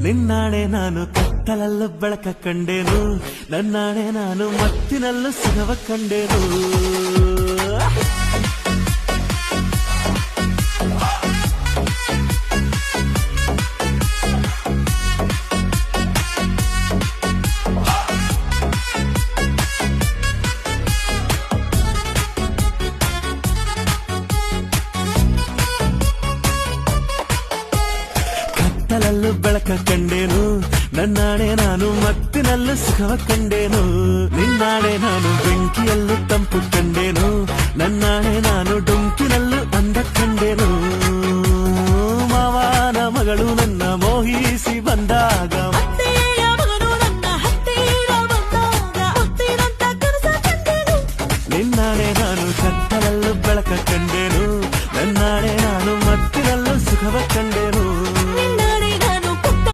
ನಿನ್ನಾಣೆ ನಾನು ಕತ್ತಲಲ್ಲೂ ಬೆಳಕ ಕಂಡೇನು, ನನ್ನಾಣೆ ನಾನು ಮತ್ತಿನಲ್ಲೂ ಸುಖವ ಕಂಡೇನು. ಕತ್ತಲಲ್ಲೂ ಬೆಳಕ ಕಂಡೇನು, ನನ್ನಾಣೆ ನಾನು ಮತ್ತಿನಲ್ಲೂ ಸುಖವ ಕಂಡೇನು. ನಿನ್ನಾಣೆ ನಾನು ಬೆಂಕಿಯಲ್ಲೂ ತಂಪು ಕಂಡೇನು, ನನ್ನಾಣೆ ನಾನು ಡೊಂಕಿನಲ್ಲೂ ಅಂದ ಕಂಡೇನು. ಮಾವನ ಮಗಳು ನನ್ನ ಮೋಹಿಸಿ ಬಂದಾಗ